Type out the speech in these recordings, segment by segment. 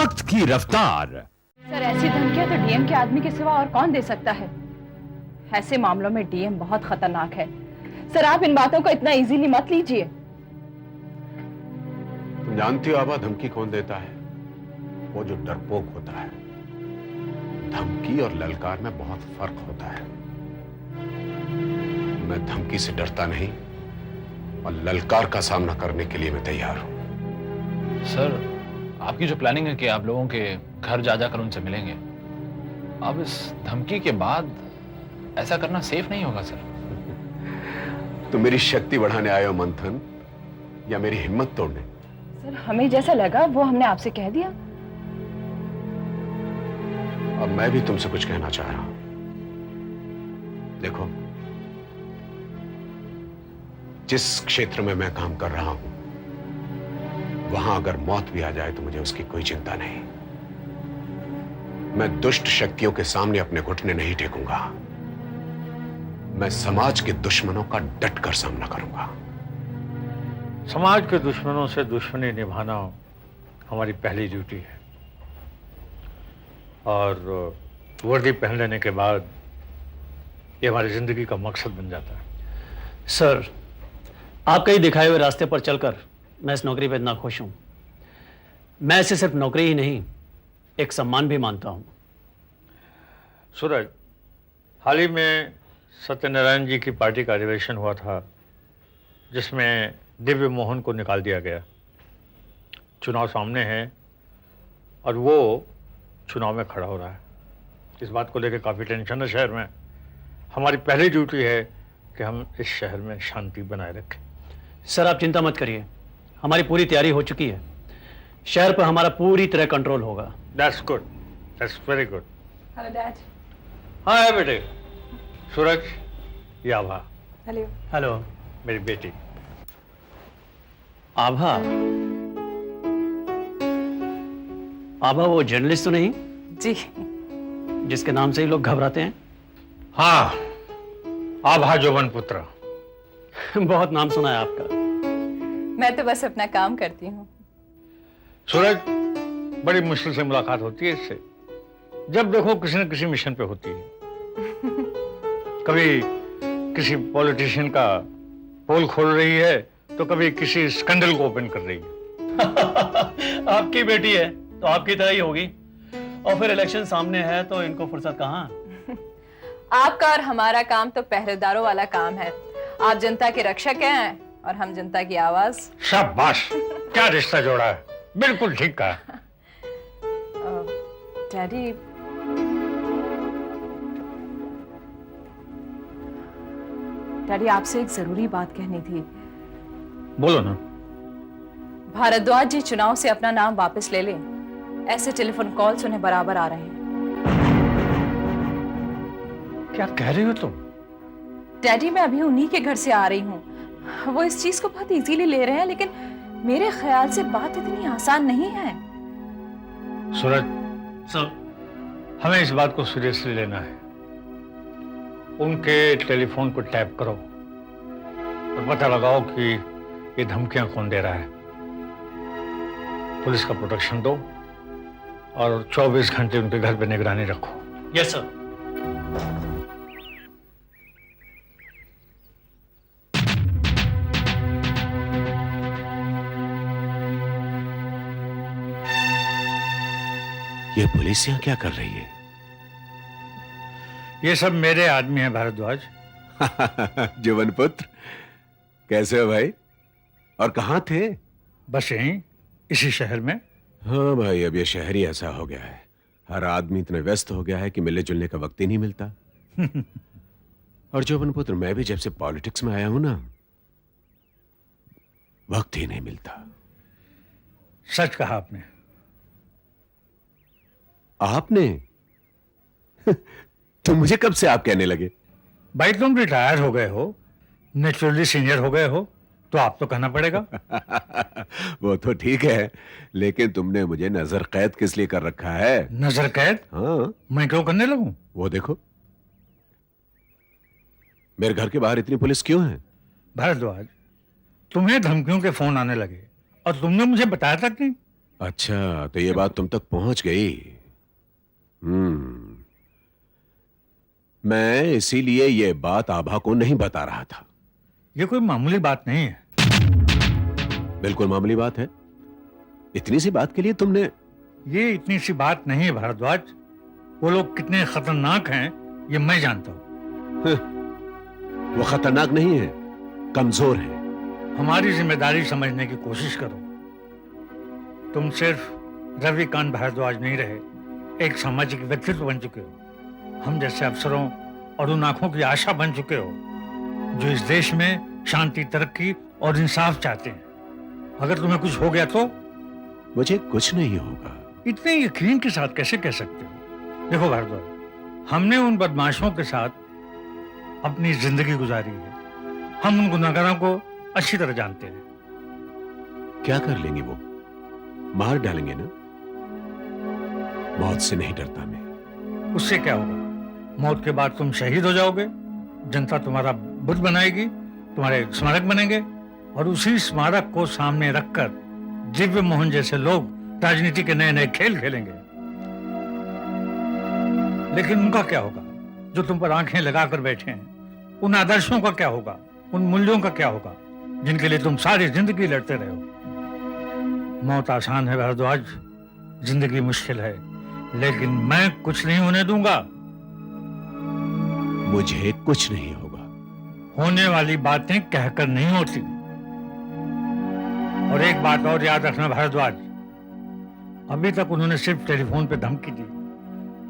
वक्त की रफ्तार। सर, ऐसी धमकियां तो डीएम के आदमी के सिवा और कौन दे सकता है? ऐसे मामलों में डीएम बहुत खतरनाक है। सर, आप इन बातों को इतना इजीली मत लीजिए। तुम जानती हो आबा, धमकी कौन देता है? वो जो डरपोक होता है। धमकी और ललकार में बहुत फर्क होता है। मैं धमकी से डरता नहीं और ललकार का सामना करने के लिए मैं तैयार हूं। सर, आपकी जो प्लानिंग है कि आप लोगों के घर जा जाकर उनसे मिलेंगे, अब इस धमकी के बाद ऐसा करना सेफ नहीं होगा सर। तो मेरी शक्ति बढ़ाने आए हो मंथन, या मेरी हिम्मत तोड़ने? सर, हमें जैसा लगा वो हमने आपसे कह दिया। अब मैं भी तुमसे कुछ कहना चाह रहा हूं। देखो, जिस क्षेत्र में मैं काम कर रहा हूं, वहां अगर मौत भी आ जाए तो मुझे उसकी कोई चिंता नहीं। मैं दुष्ट शक्तियों के सामने अपने घुटने नहीं टेकूंगा। मैं समाज के दुश्मनों का डटकर सामना करूंगा। समाज के दुश्मनों से दुश्मनी निभाना हमारी पहली ड्यूटी है, और वर्दी पहन लेने के बाद ये हमारी जिंदगी का मकसद बन जाता है। सर, आपके ही दिखाए हुए रास्ते पर चलकर मैं इस नौकरी पर इतना खुश हूं। मैं इसे सिर्फ नौकरी ही नहीं, एक सम्मान भी मानता हूं। सूरज, हाल ही में सत्यनारायण जी की पार्टी का अधिवेशन हुआ था, जिसमें दिव्य मोहन को निकाल दिया गया। चुनाव सामने है और वो चुनाव में खड़ा हो रहा है। इस बात को लेकर काफ़ी टेंशन है शहर में। हमारी पहली ड्यूटी है कि हम इस शहर में शांति बनाए रखें। सर, आप चिंता मत करिए, हमारी पूरी तैयारी हो चुकी है। शहर पर हमारा पूरी तरह कंट्रोल होगा। That's good, that's very good. Hello dad. हाँ बेटे। सूरज, ये आभा। हेलो। हेलो। मेरी बेटी आभा। आभा वो जर्नलिस्ट तो नहीं जी। जिसके नाम से ही लोग घबराते हैं? हाँ, आभा जोवन पुत्र। बहुत नाम सुना है आपका। मैं तो बस अपना काम करती हूँ। सूरज, बड़ी मुश्किल से मुलाकात होती है इससे। जब देखो किसी न किसी मिशन पे होती है। कभी किसी पॉलिटिशियन का पोल खोल रही है, तो कभी किसी स्कैंडल को ओपन कर रही है। आपकी बेटी है तो आपकी तरह ही होगी, और फिर इलेक्शन सामने है तो इनको फुर्सत कहाँ। आपका और हमारा काम तो पहरेदारों वाला काम है। आप जनता के रक्षक हैं और हम जनता की आवाज। शाबाश, क्या रिश्ता जोड़ा है, बिल्कुल ठीक कहा। डैडी, डैडी आपसे एक जरूरी बात कहनी थी। बोलो ना। भारद्वाज जी चुनाव से अपना नाम वापस ले लें, ऐसे टेलीफोन कॉल्स उन्हें बराबर आ रहे हैं। क्या कह रही हो तुम? डैडी, मैं अभी उन्हीं के घर से आ रही हूँ। वो इस चीज को बहुत इजीली ले रहे हैं, लेकिन मेरे ख्याल से बात इतनी आसान नहीं है। सूरज सर, हमें इस बात को सीरियसली लेना है। उनके टेलीफोन को टैप करो और पता लगाओ कि ये धमकियां कौन दे रहा है। पुलिस का प्रोटेक्शन दो और 24 घंटे उनके घर पे निगरानी रखो। Yes sir. ये पुलिस यहां क्या कर रही है? ये सब मेरे आदमी हैं भारद्वाज। जीवन पुत्र, कैसे हो भाई? और कहां थे? बस यहीं, इसी शहर में। हाँ भाई, अब ये शहर ही ऐसा हो गया है। हर आदमी इतना व्यस्त हो गया है कि मिलने जुलने का वक्त ही नहीं मिलता। और जीवन पुत्र, मैं भी जब से पॉलिटिक्स में आया हूं ना, वक्त ही नहीं मिलता। सच कहा आपने। आपने? तो मुझे कब से आप कहने लगे? भाई, तुम रिटायर हो गए हो, नेचुरली सीनियर हो गए हो, तो आप तो कहना पड़ेगा। वो तो ठीक है, लेकिन तुमने मुझे नजर कैद किस लिए कर रखा है? नजर कैद? हाँ। मैं क्यों करने लगूं? वो देखो, मेरे घर के बाहर इतनी पुलिस क्यों है? भारद्वाज, तुम्हें धमकियों के फोन आने लगे और तुमने मुझे बताया तक नहीं। अच्छा, तो ये बात तुम तक पहुंच गई। मैं इसीलिए ये बात आभा को नहीं बता रहा था। ये कोई मामूली बात नहीं है। बिल्कुल मामूली बात है। इतनी सी बात के लिए तुमने। ये इतनी सी बात नहीं है भारद्वाज। वो लोग कितने खतरनाक हैं ये मैं जानता हूँ। वो खतरनाक नहीं है, कमजोर है। हमारी जिम्मेदारी समझने की कोशिश करो। तुम सिर्फ रविकांत भारद्वाज नहीं रहे, एक सामाजिक व्यक्तित्व बन चुके हो। हम जैसे अफसरों और उन आंखों की आशा बन चुके हो जो इस देश में शांति, तरक्की और इंसाफ चाहते हैं। अगर तुम्हें कुछ हो गया तो? मुझे कुछ नहीं होगा। इतने यकीन के साथ कैसे कह सकते हो? देखो भारद्वाज, हमने उन बदमाशों के साथ अपनी जिंदगी गुजारी है। हम उन गुनाहगारों को अच्छी तरह जानते हैं। क्या कर लेंगे वो? मार डालेंगे ना? मौत से नहीं डरता मैं। उससे क्या होगा? मौत के बाद तुम शहीद हो जाओगे, जनता तुम्हारा बुत बनाएगी, तुम्हारे स्मारक बनेंगे, और उसी स्मारक को सामने रखकर दिव्य मोहन जैसे लोग राजनीति के नए नए खेल खेलेंगे। लेकिन उनका क्या होगा जो तुम पर आंखें लगाकर बैठे हैं? उन आदर्शों का क्या होगा? उन मूल्यों का क्या होगा जिनके लिए तुम सारी जिंदगी लड़ते रहे हो? मौत आसान है भारद्वाज, जिंदगी मुश्किल है, लेकिन मैं कुछ नहीं होने दूंगा। मुझे कुछ नहीं होगा। होने वाली बातें कहकर नहीं होती। और एक बात और याद रखना भारद्वाज, अभी तक उन्होंने सिर्फ टेलीफोन पे धमकी दी।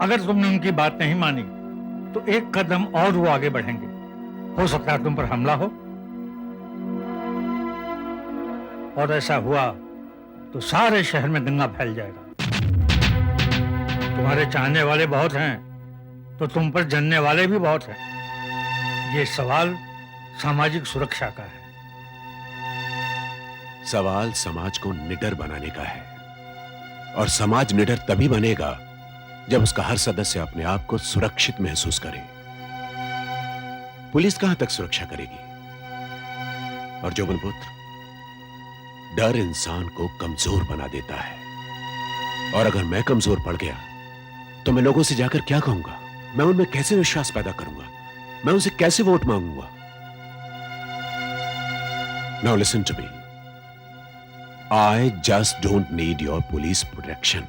अगर तुमने उनकी बात नहीं मानी तो एक कदम और वो आगे बढ़ेंगे। हो सकता है तुम पर हमला हो, और ऐसा हुआ तो सारे शहर में दंगा फैल जाएगा। तुम्हारे चाहने वाले बहुत हैं तो तुम पर जलने वाले भी बहुत हैं। ये सवाल सामाजिक सुरक्षा का है। सवाल समाज को निडर बनाने का है, और समाज निडर तभी बनेगा जब उसका हर सदस्य अपने आप को सुरक्षित महसूस करे। पुलिस कहां तक सुरक्षा करेगी? और जो पुत्र, डर इंसान को कमजोर बना देता है, और अगर मैं कमजोर पड़ गया तो मैं लोगों से जाकर क्या कहूंगा? मैं उनमें कैसे विश्वास पैदा करूंगा? मैं उनसे कैसे वोट मांगूंगा? Now listen to me, I just don't need your police protection.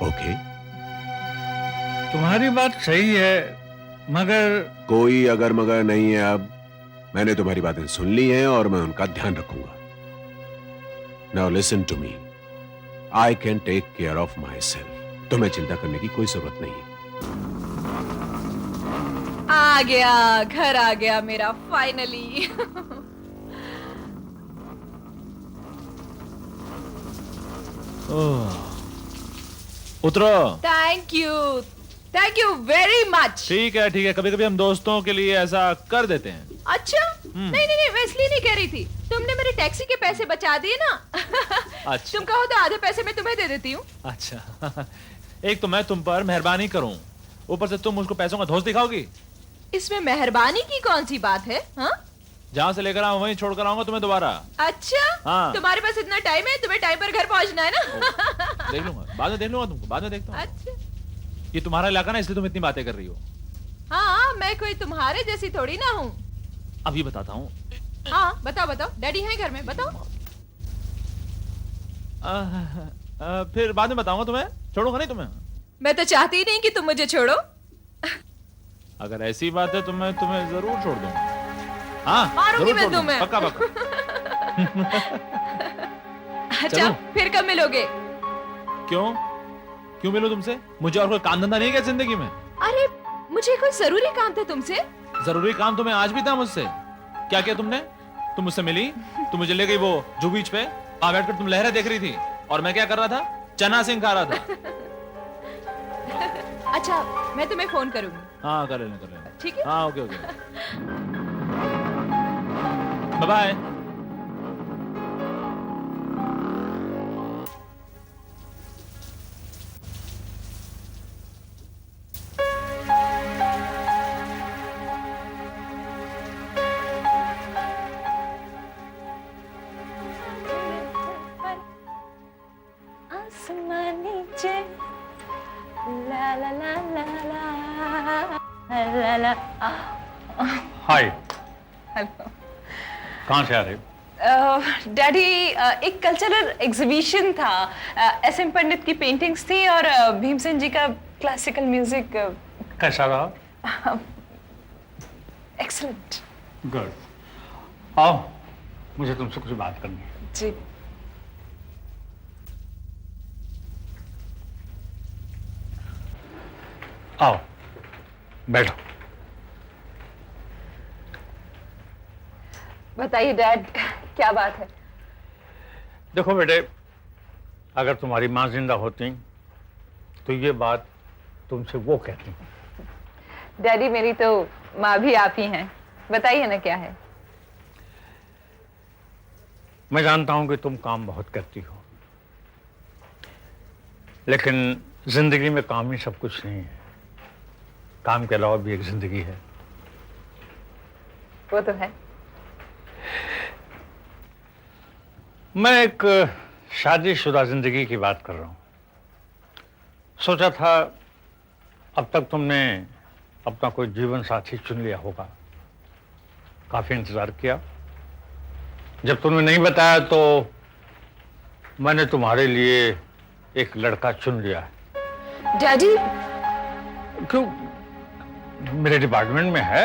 Okay? तुम्हारी बात सही है, मगर कोई अगर मगर नहीं है। अब मैंने तुम्हारी बातें सुन ली हैं और मैं उनका ध्यान रखूंगा। Now listen to me. I can take care of myself. तुम्हें चिंता करने की कोई जरूरत नहीं है। आ गया, घर आ गया मेरा फाइनली। उतरो। Thank you very much. ठीक है ठीक है, कभी कभी हम दोस्तों के लिए ऐसा कर देते हैं। अच्छा, नहीं नहीं नहीं, मैं इसलिए नहीं कह रही थी। तुमने मेरे टैक्सी के पैसे बचा दिए ना। अच्छा। तुम कहो तो आधे पैसे मैं तुम्हें दे देती हूँ। अच्छा। एक तो मैं तुम पर मेहरबानी करूं, ऊपर से तुम मुझको पैसों का धौंस दिखाओगी। इसमें मेहरबानी की कौन सी बात है? हाँ, जहां से लेकर आऊं वहीं छोड़ कर आऊंगा तुम्हें दोबारा। अच्छा, हाँ। तुम्हारे पास इतना टाइम है? तुम्हें टाइम पर घर पहुंचना है ना? देख लूंगा, बाद में देख लूंगा तुमको, बाद में देखता हूँ। अच्छा, ये तुम्हारा इलाका ना, इसलिए तुम इतनी बातें कर रही हो। हाँ, मैं कोई तुम्हारे जैसी थोड़ी ना हूँ। अभी बताता हूँ। हाँ, बताओ बताओ, डैडी है घर में, बताओ। फिर बाद में बताऊंगा तुम्हें, छोड़ूंगा नहीं तुम्हें। मैं तो चाहती ही नहीं कि तुम मुझे छोड़ो। अगर ऐसी बात है तो मैं तुम्हें जरूर छोड़ दूंगा। हाँ, मारूंगी जरूर मैं छोड़ दूंगा, तुम्हें। पक्का पक्का। अच्छा, चलो। फिर कब मिलोगे? क्यों क्यों मिलूं तुमसे? मुझे और कोई काम धंधा नहीं है क्या जिंदगी में? अरे, मुझे कोई जरूरी काम था तुमसे। जरूरी काम तुम्हें आज भी था मुझसे। क्या किया तुमने? तुम मुझसे मिली, तुम मुझे ले गई वो जू बीच पे, वहां बैठकर तुम लहरें देख रही थी, और मैं क्या कर रहा था? चना सिंह खा रहा था। अच्छा, मैं तुम्हें फोन करूंगी। हाँ, कर लेना। ठीक है? हाँ, ओके। Bye bye. ला ला ला ला ला। हाय, हेलो कहाँ से आ रहे हो? डैडी, एक कल्चरल एग्जीबिशन था। SM पंडित की पेंटिंग्स थी और भीमसेन जी का क्लासिकल म्यूजिक। कैसा रहा? एक्सीलेंट। गुड। आओ, मुझे तुमसे कुछ बात करनी है। जी। आओ, बैठो। बताइए डैड, क्या बात है? देखो बेटे, अगर तुम्हारी माँ जिंदा होती तो ये बात तुमसे वो कहती। डैडी, मेरी तो माँ भी आप ही हैं। बताइए ना क्या है। मैं जानता हूं कि तुम काम बहुत करती हो, लेकिन जिंदगी में काम ही सब कुछ नहीं है। काम के अलावा भी एक जिंदगी है। वो तो है। मैं एक शादीशुदा जिंदगी की बात कर रहा हूं। सोचा था अब तक तुमने अपना कोई जीवन साथी चुन लिया होगा। काफी इंतजार किया। जब तुमने नहीं बताया तो मैंने तुम्हारे लिए एक लड़का चुन लिया है। डैडी, क्यों? मेरे डिपार्टमेंट में है,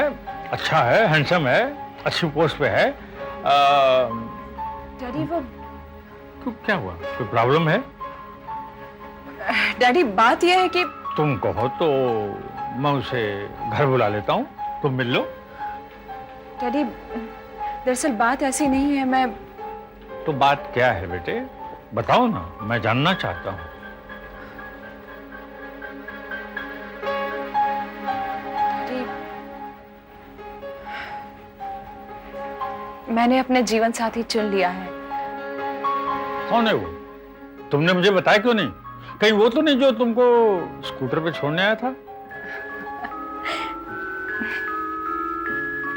अच्छा है, हैंडसम है, अच्छी पोस्ट पे है। डैडी वो क्यों, क्या हुआ? कोई प्रॉब्लम है? डैडी, बात यह है कि तुम कहो तो मैं उसे घर बुला लेता हूँ, तुम मिल लो। डैडी, दरअसल बात ऐसी नहीं है। मैं तो बात क्या है बेटे, बताओ ना, मैं जानना चाहता हूँ। डैडी, मैंने अपने जीवन साथी चुन लिया है। कौन है वो? तुमने मुझे बताया क्यों नहीं? कहीं वो तो नहीं जो तुमको स्कूटर पे छोड़ने आया था?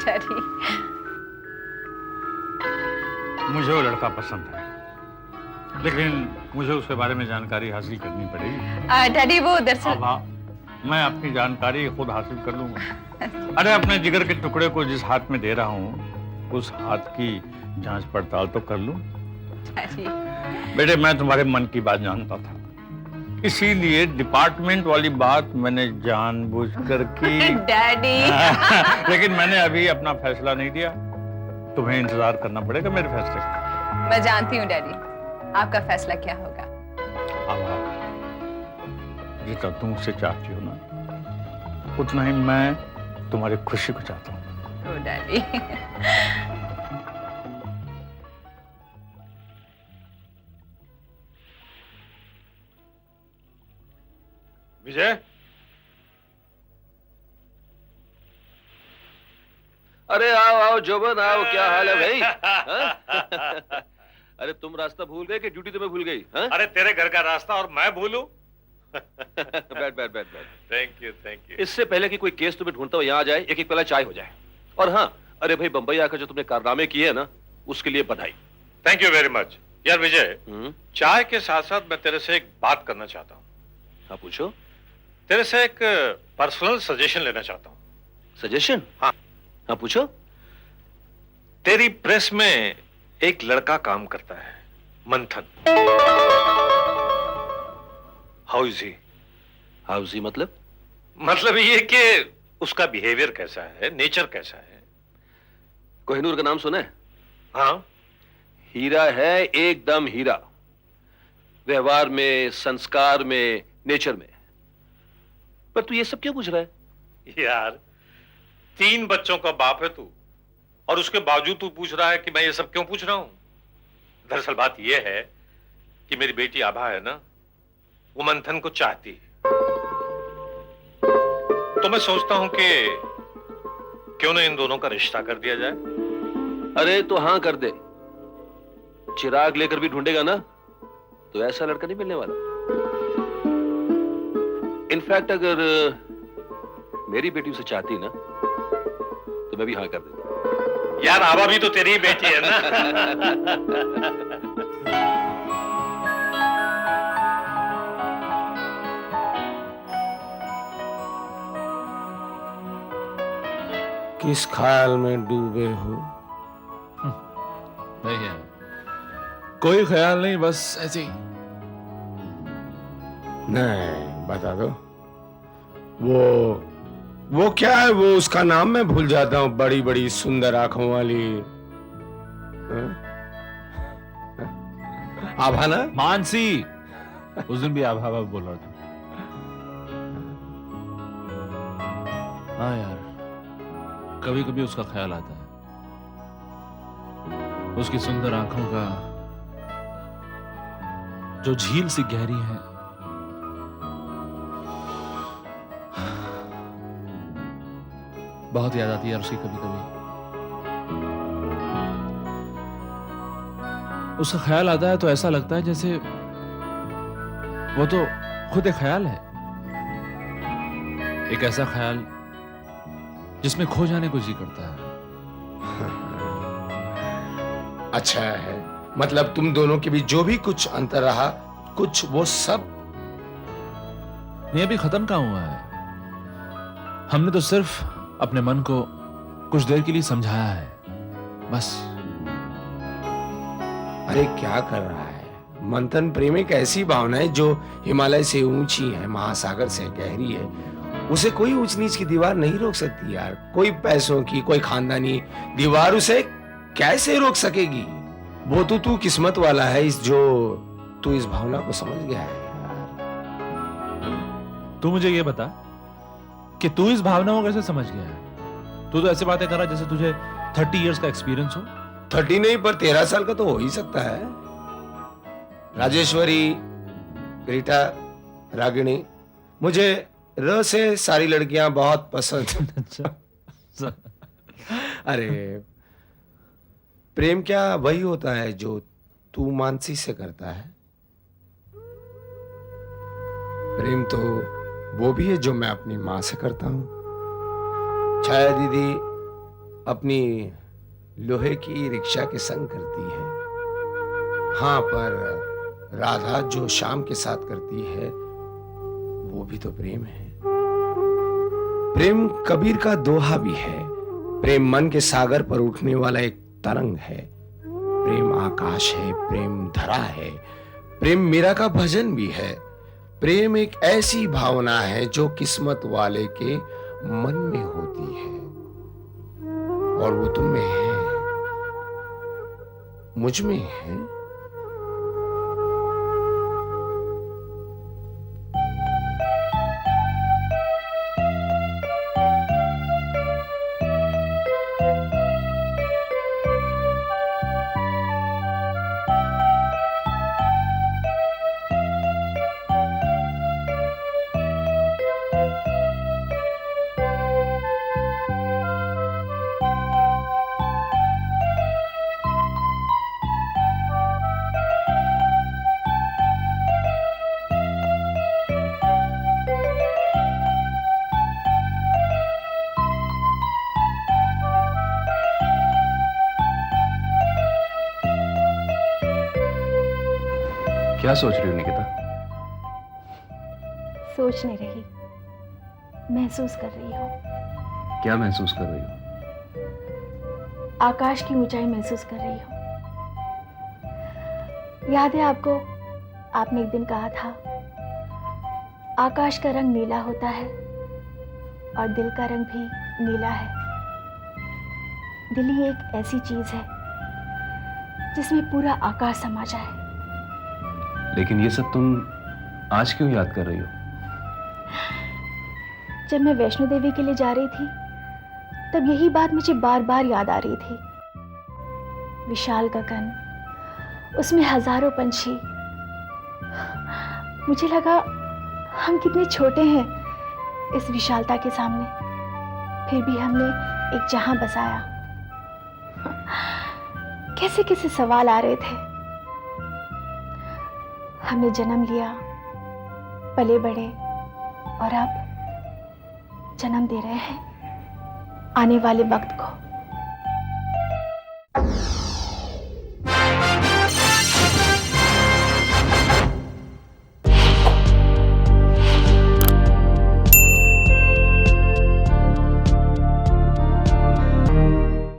डैडी, मुझे वो लड़का पसंद है, लेकिन मुझे उसके बारे में जानकारी हासिल करनी पड़ेगी। डैडी वो दरअसल अब हाँ, मैं अपनी जानकारी खुद हासिल कर लूंगा। अरे अपने जिगर के टुकड़े को जिस हाथ में दे रहा हूँ, उस हाथ की जांच पड़ताल तो कर लूं। डैडी, बेटे, मैं तुम्हारे मन की बात जानता था, इसीलिए डिपार्टमेंट वाली बात मैंने जानबूझकर की। डैडी, लेकिन मैंने अभी अपना फैसला नहीं दिया। तुम्हें इंतजार करना पड़ेगा मेरे फैसले का। मैं जानती हूँ डैडी, आपका फैसला क्या होगा। अब जितना तुम मुझसे चाहती हो ना, उतना ही मैं तुम्हारी खुशी को चाहता हूँ। ओ डैडी। विजय, अरे आओ आओ जोबन, आओ। क्या हाल है भाई? हाँ? अरे तुम रास्ता भूल गए कि ड्यूटी तुम्हें भूल गई? हाँ? अरे तेरे घर का रास्ता और मैं भूलूं? बैठ बैठ बैठ बैठ। Thank you, thank you. इससे पहले कि कोई केस तुम्हें ढूंढता हुआ यहाँ आ जाए, एक एक प्याला चाय हो जाए। और हाँ, अरे भाई, बंबई आकर जो तुमने कारनामे किए हैं ना, उसके लिए बधाई। Thank you very much. यार विजय, चाय के साथ साथ मैं तेरे से एक बात करना चाहता हूँ। हाँ पूछो। तेरे से एक पर्सनल सजेशन लेना चाहता हूँ। सजेशन? हाँ। हाँ पूछो। तेरी प्रेस में एक लड़का काम करता है, मंथन। How is he? How is he मतलब? मतलब ये कि उसका बिहेवियर कैसा है, नेचर कैसा है? कोहिनूर का नाम सुना है? हाँ। हीरा है, एकदम हीरा। व्यवहार में, संस्कार में, नेचर में। पर तू ये सब क्यों पूछ रहा है? यार, 3 बच्चों का बाप है तू, और उसके बावजूद तू पूछ रहा है कि मैं ये सब क्यों पूछ रहा हूं। दरअसल बात यह है कि मेरी बेटी आभा है ना, वो मंथन को चाहती है। तो मैं सोचता हूं कि क्यों ना इन दोनों का रिश्ता कर दिया जाए। अरे तो हाँ कर दे। चिराग लेकर भी ढूंढेगा ना तो ऐसा लड़का नहीं मिलने वाला। इनफैक्ट अगर मेरी बेटी उसे चाहती ना तो मैं भी हाँ कर देता। यार, आभा भी तो तेरी ही बेटी है ना। किस ख्याल में डूबे हो? नहीं है, कोई ख्याल नहीं, बस ऐसे ही। नहीं, बता दो। वो क्या है? वो उसका नाम मैं भूल जाता हूँ, बड़ी बड़ी सुंदर आंखों वाली। हाँ? आभा ना? मानसी। उस दिन भी आभा आभा बोल रहा था। हाँ यार, कभी कभी उसका ख्याल आता है, उसकी सुंदर आंखों का जो झील सी गहरी है, बहुत याद आती है यार उसकी कभी कभी। उसका ख्याल आता है तो ऐसा लगता है जैसे वो तो खुद एक ख्याल है, एक ऐसा ख्याल जिसमें खो जाने को जी करता है। अच्छा है, मतलब तुम दोनों के बीच जो भी कुछ अंतर रहा, कुछ वो सब ये अभी खत्म कहाँ हुआ है। हमने तो सिर्फ अपने मन को कुछ देर के लिए समझाया है, बस। अरे क्या कर रहा है? मंथन प्रेम एक ऐसी भावना है जो हिमालय से ऊंची है, महासागर से गहरी है। उसे कोई ऊंच नीच की दीवार नहीं रोक सकती यार। कोई पैसों की, कोई खानदानी दीवार उसे कैसे रोक सकेगी? वो तो तू किस्मत वाला है जो तू इस भावना को समझ गया है यार। तू मुझे ये बता कि तू इस भावना को कैसे समझ गया है? तू तो ऐसे बातें कर रहा जैसे तुझे 30 इयर्स का एक्सपीरियंस हो। 30 नहीं, पर 13 साल का तो हो ही सकता है। राजेश्वरी, रीटा, रागिणी, मुझे र से सारी लड़कियां बहुत पसंद। अच्छा। अरे प्रेम क्या वही होता है जो तू मानसी से करता है? प्रेम तो वो भी है जो मैं अपनी मां से करता हूं। छाया दीदी अपनी लोहे की रिक्शा के संग करती है। हाँ, पर राधा जो श्याम के साथ करती है वो भी तो प्रेम है। प्रेम कबीर का दोहा भी है। प्रेम मन के सागर पर उठने वाला एक तरंग है। प्रेम आकाश है, प्रेम धरा है, प्रेम मीरा का भजन भी है। प्रेम एक ऐसी भावना है जो किस्मत वाले के मन में होती है, और वो तुम में है, मुझ में है। क्या सोच रही हो निकिता? सोच नहीं रही, महसूस कर रही हूँ। क्या महसूस कर रही हो? आकाश की ऊंचाई महसूस कर रही हूँ। याद है आपको, आपने एक दिन कहा था, आकाश का रंग नीला होता है और दिल का रंग भी नीला है। दिल ही एक ऐसी चीज है जिसमें पूरा आकाश समा जाए। लेकिन ये सब तुम आज क्यों याद कर रही हो? जब मैं वैष्णो देवी के लिए जा रही थी तब यही बात मुझे बार बार याद आ रही थी। विशाल गगन, उसमें हजारों पंछी। मुझे लगा हम कितने छोटे हैं इस विशालता के सामने, फिर भी हमने एक जहां बसाया। कैसे कैसे सवाल आ रहे थे। हमने जन्म लिया, पले बढ़े, और अब जन्म दे रहे हैं आने वाले वक्त को।